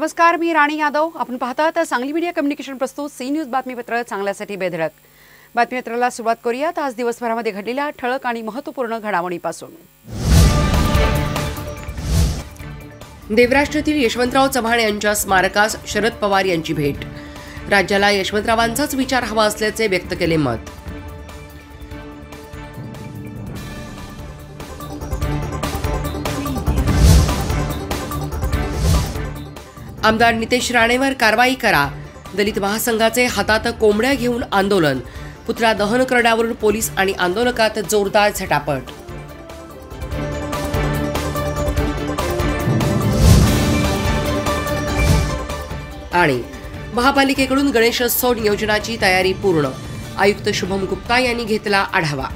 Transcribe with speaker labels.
Speaker 1: नमस्कार, मी राणी यादव. आपण पाहतात सांगली मीडिया कम्युनिकेशन प्रस्तुत सी न्यूज बातमीपत्र चांगल्यासाठी बेधडक. बातमीपत्राला सुरुवात करूयात आज दिवसभरामध्ये घडलेल्या ठळक आणि महत्त्वपूर्ण घडामोडींपासून. देवराष्ट्रातील यशवंतराव चव्हाण यांच्या स्मारकास शरद पवार यांची भेट. राज्याला यशवंतरावांचाच विचार हवा असल्याचे व्यक्त केले मत. आमदार नितेश राणेवर कारवाई करा. दलित महासंघाचे हातात कोंबड्या घेऊन आंदोलन. पुतळा दहन करण्यावरून पोलीस आणि आंदोलकात जोरदार झटापट. आणि महापालिकेकडून गणेशोत्सव नियोजनाची तयारी पूर्ण. आयुक्त शुभम गुप्ता यांनी घेतला आढावा.